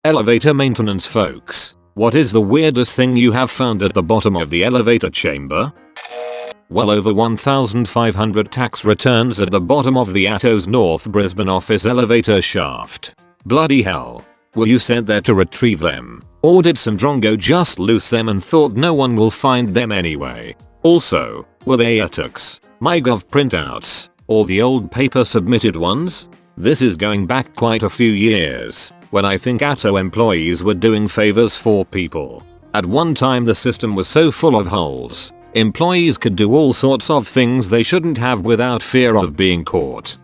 Elevator maintenance folks. What is the weirdest thing you have found at the bottom of the elevator chamber? Well, over 1,500 tax returns at the bottom of the ATO's North Brisbane office elevator shaft. Bloody hell. Were you sent there to retrieve them? Or did some drongo just lose them and thought no one will find them anyway? Also, were they ATUCs, MyGov printouts, or the old paper submitted ones? This is going back quite a few years, when I think ATO employees were doing favors for people. At one time the system was so full of holes, employees could do all sorts of things they shouldn't have without fear of being caught.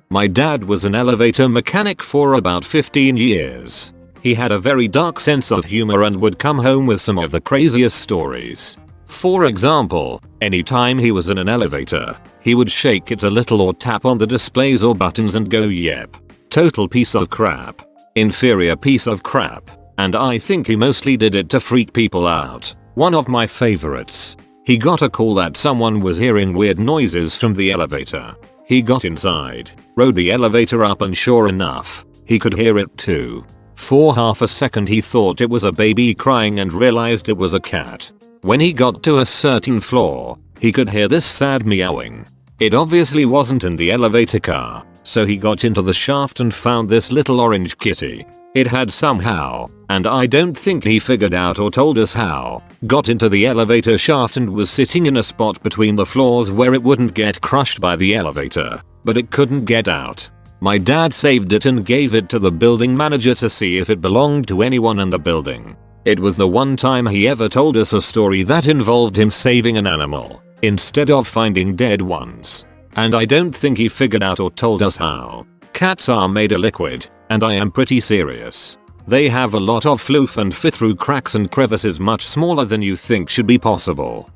My dad was an elevator mechanic for about 15 years. He had a very dark sense of humor and would come home with some of the craziest stories. For example, anytime he was in an elevator, he would shake it a little or tap on the displays or buttons and go, "Yep. Total piece of crap. Inferior piece of crap." And I think he mostly did it to freak people out. One of my favorites. He got a call that someone was hearing weird noises from the elevator. He got inside, rode the elevator up, and sure enough, he could hear it too. For half a second he thought it was a baby crying and realized it was a cat. When he got to a certain floor, he could hear this sad meowing. It obviously wasn't in the elevator car, so he got into the shaft and found this little orange kitty. It had somehow, and I don't think he figured out or told us how, got into the elevator shaft and was sitting in a spot between the floors where it wouldn't get crushed by the elevator, but it couldn't get out. My dad saved it and gave it to the building manager to see if it belonged to anyone in the building. It was the one time he ever told us a story that involved him saving an animal, instead of finding dead ones. And I don't think he figured out or told us how. Cats are made of liquid, and I am pretty serious. They have a lot of floof and fit through cracks and crevices much smaller than you think should be possible.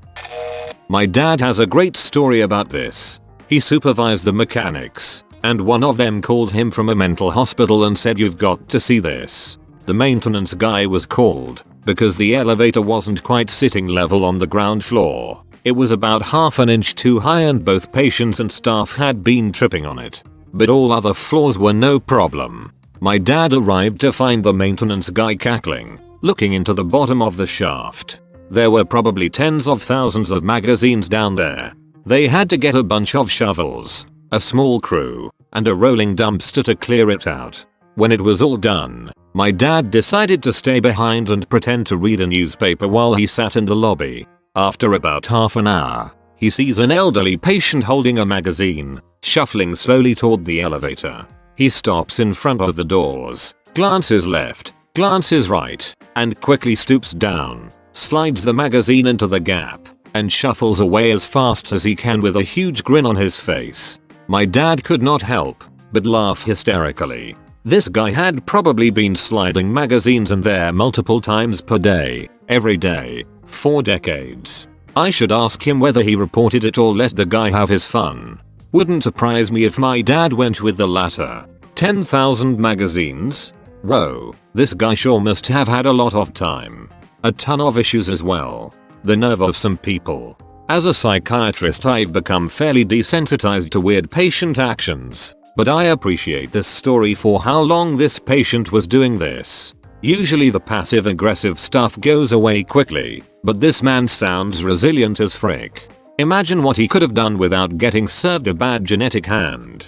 My dad has a great story about this. He supervised the mechanics, and one of them called him from a mental hospital and said, "You've got to see this." The maintenance guy was called because the elevator wasn't quite sitting level on the ground floor. It was about half an inch too high and both patients and staff had been tripping on it. But all other floors were no problem. My dad arrived to find the maintenance guy cackling, looking into the bottom of the shaft. There were probably tens of thousands of magazines down there. They had to get a bunch of shovels, a small crew, and a rolling dumpster to clear it out. When it was all done, my dad decided to stay behind and pretend to read a newspaper while he sat in the lobby. After about half an hour, he sees an elderly patient holding a magazine, shuffling slowly toward the elevator. He stops in front of the doors, glances left, glances right, and quickly stoops down, slides the magazine into the gap, and shuffles away as fast as he can with a huge grin on his face. My dad could not help but laugh hysterically. This guy had probably been sliding magazines in there multiple times per day, every day, for decades. I should ask him whether he reported it or let the guy have his fun. Wouldn't surprise me if my dad went with the latter. 10,000 magazines? Whoa, this guy sure must have had a lot of time. A ton of issues as well. The nerve of some people. As a psychiatrist, I've become fairly desensitized to weird patient actions. But I appreciate this story for how long this patient was doing this. Usually the passive aggressive stuff goes away quickly, but this man sounds resilient as frick. Imagine what he could have done without getting served a bad genetic hand.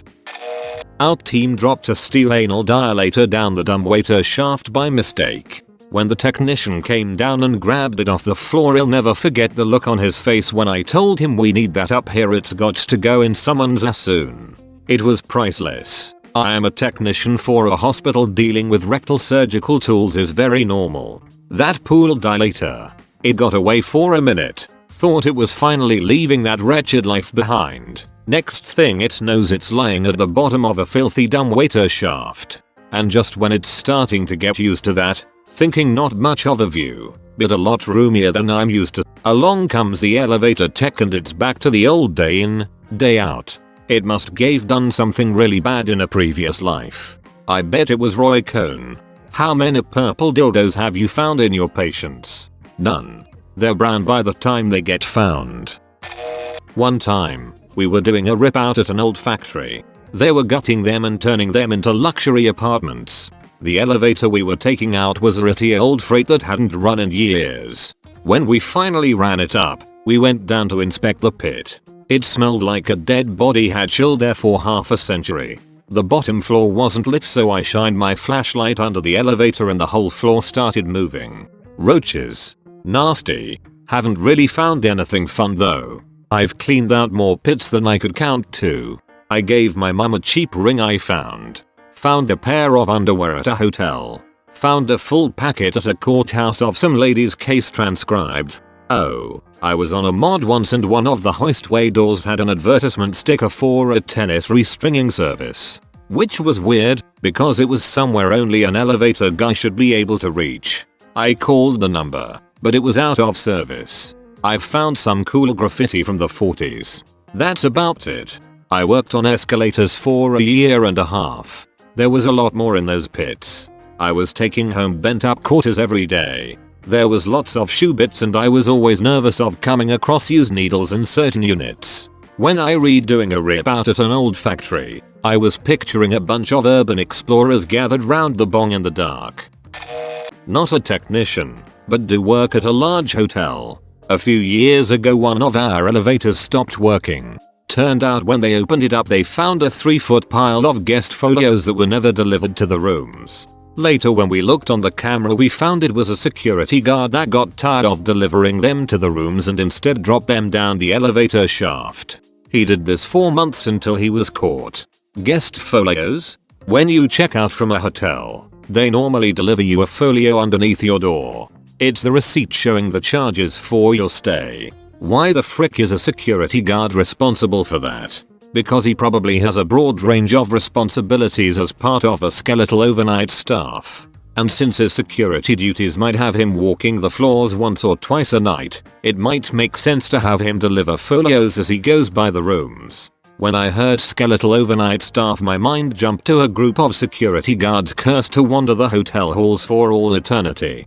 Our team dropped a steel anal dilator down the dumbwaiter shaft by mistake. When the technician came down and grabbed it off the floor, I'll never forget the look on his face when I told him, "We need that up here, it's got to go in someone's ass soon." It was priceless. I am a technician for a hospital. Dealing with rectal surgical tools is very normal. That pool dilator. It got away for a minute. Thought it was finally leaving that wretched life behind. Next thing it knows, it's lying at the bottom of a filthy dumbwaiter shaft. And just when it's starting to get used to that, thinking not much of a view, but a lot roomier than I'm used to, along comes the elevator tech and it's back to the old day in, day out. It must have done something really bad in a previous life. I bet it was Roy Cohn. How many purple dildos have you found in your patients? None. They're brown by the time they get found. One time, we were doing a rip out at an old factory. They were gutting them and turning them into luxury apartments. The elevator we were taking out was a ratty old freight that hadn't run in years. When we finally ran it up, we went down to inspect the pit. It smelled like a dead body had chilled there for half a century. The bottom floor wasn't lit, so I shined my flashlight under the elevator and the whole floor started moving. Roaches. Nasty. Haven't really found anything fun though. I've cleaned out more pits than I could count too. I gave my mum a cheap ring I found. Found a pair of underwear at a hotel. Found a full packet at a courthouse of some lady's case transcribed. Oh, I was on a mod once and one of the hoistway doors had an advertisement sticker for a tennis restringing service. Which was weird, because it was somewhere only an elevator guy should be able to reach. I called the number, but it was out of service. I've found some cool graffiti from the 40s. That's about it. I worked on escalators for a year and a half. There was a lot more in those pits. I was taking home bent up quarters every day. There was lots of shoe bits and I was always nervous of coming across used needles in certain units. When I read doing a rip out at an old factory, I was picturing a bunch of urban explorers gathered round the bong in the dark. Not a technician, but do work at a large hotel. A few years ago one of our elevators stopped working. Turned out when they opened it up they found a 3-foot pile of guest folios that were never delivered to the rooms. Later when we looked on the camera we found it was a security guard that got tired of delivering them to the rooms and instead dropped them down the elevator shaft. He did this for months until he was caught. Guest folios? When you check out from a hotel, they normally deliver you a folio underneath your door. It's the receipt showing the charges for your stay. Why the frick is a security guard responsible for that? Because he probably has a broad range of responsibilities as part of a skeletal overnight staff. And since his security duties might have him walking the floors once or twice a night, it might make sense to have him deliver folios as he goes by the rooms. When I heard skeletal overnight staff my mind jumped to a group of security guards cursed to wander the hotel halls for all eternity.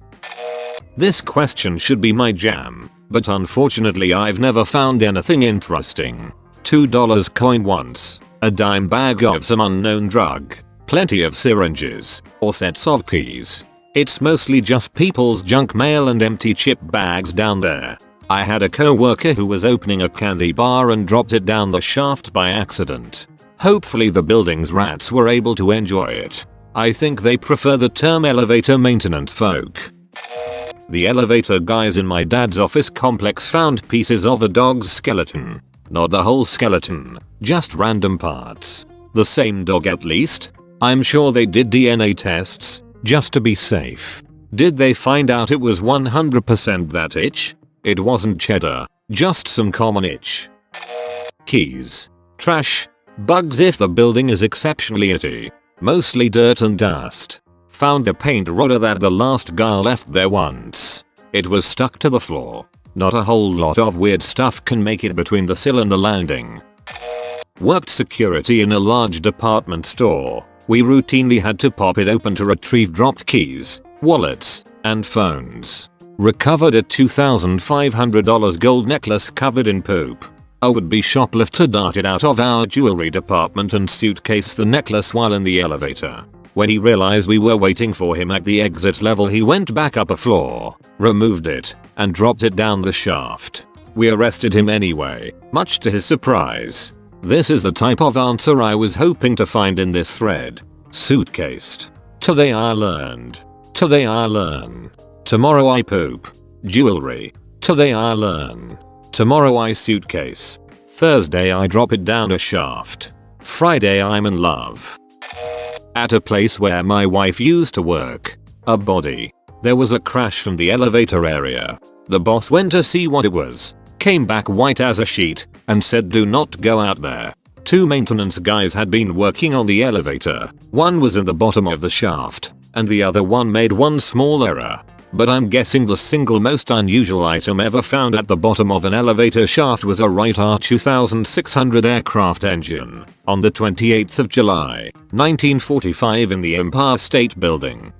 This question should be my jam, but unfortunately I've never found anything interesting. $2 coin once, a dime bag of some unknown drug, plenty of syringes, or sets of keys. It's mostly just people's junk mail and empty chip bags down there. I had a co-worker who was opening a candy bar and dropped it down the shaft by accident. Hopefully the building's rats were able to enjoy it. I think they prefer the term elevator maintenance folk. The elevator guys in my dad's office complex found pieces of a dog's skeleton. Not the whole skeleton, just random parts. The same dog at least? I'm sure they did DNA tests, just to be safe. Did they find out it was 100% that itch? It wasn't cheddar, just some common itch. Keys. Trash. Bugs if the building is exceptionally itty. Mostly dirt and dust. Found a paint roller that the last guy left there once. It was stuck to the floor. Not a whole lot of weird stuff can make it between the sill and the landing. Worked security in a large department store. We routinely had to pop it open to retrieve dropped keys, wallets, and phones. Recovered a $2,500 gold necklace covered in poop. A would-be shoplifter darted out of our jewelry department and suitcased the necklace while in the elevator. When he realized we were waiting for him at the exit level he went back up a floor, removed it, and dropped it down the shaft. We arrested him anyway, much to his surprise. This is the type of answer I was hoping to find in this thread. Suitcased. Today I learned. Today I learn. Tomorrow I poop. Jewelry. Today I learn. Tomorrow I suitcase. Thursday I drop it down a shaft. Friday I'm in love. At a place where my wife used to work. A body. There was a crash from the elevator area. The boss went to see what it was. Came back white as a sheet and said do not go out there. 2 maintenance guys had been working on the elevator. One was in the bottom of the shaft and the other one made one small error. But I'm guessing the single most unusual item ever found at the bottom of an elevator shaft was a Wright R2600 aircraft engine on the 28th of July, 1945 in the Empire State Building.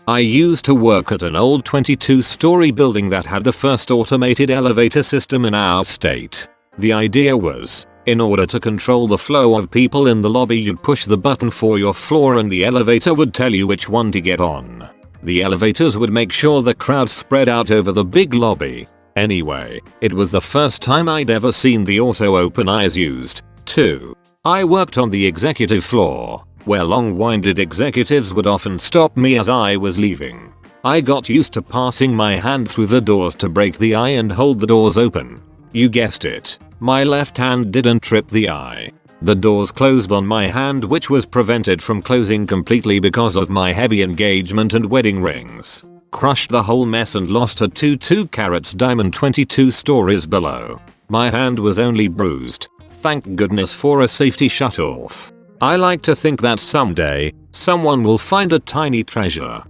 I used to work at an old 22-story building that had the first automated elevator system in our state. The idea was, In order to control the flow of people in the lobby, you'd push the button for your floor and the elevator would tell you which one to get on. The elevators would make sure the crowd spread out over the big lobby. Anyway, it was the first time I'd ever seen the auto open eyes used. 2. I worked on the executive floor, where long-winded executives would often stop me as I was leaving. I got used to passing my hand through the doors to break the eye and hold the doors open. You guessed it, my left hand didn't trip the eye. The doors closed on my hand, which was prevented from closing completely because of my heavy engagement and wedding rings. Crushed the whole mess and lost a 2 diamond 22 stories below. My hand was only bruised. Thank goodness for a safety shutoff. I like to think that someday, someone will find a tiny treasure.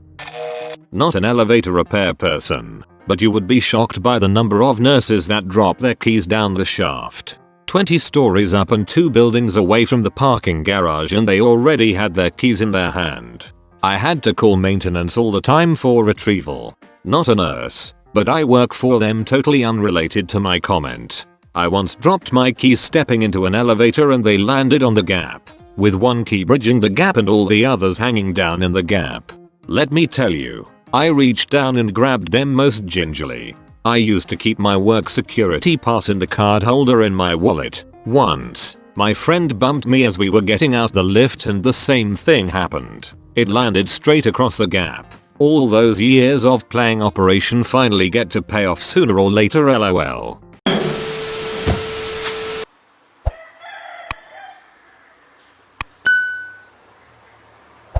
Not an elevator repair person, but you would be shocked by the number of nurses that drop their keys down the shaft. 20 stories up and 2 buildings away from the parking garage, and they already had their keys in their hand. I had to call maintenance all the time for retrieval. Not a nurse, but I work for them, totally unrelated to my comment. I once dropped my keys stepping into an elevator and they landed on the gap, with one key bridging the gap and all the others hanging down in the gap. Let me tell you, I reached down and grabbed them most gingerly. I used to keep my work security pass in the card holder in my wallet. Once, my friend bumped me as we were getting out the lift and the same thing happened. It landed straight across the gap. All those years of playing Operation finally get to pay off sooner or later, lol.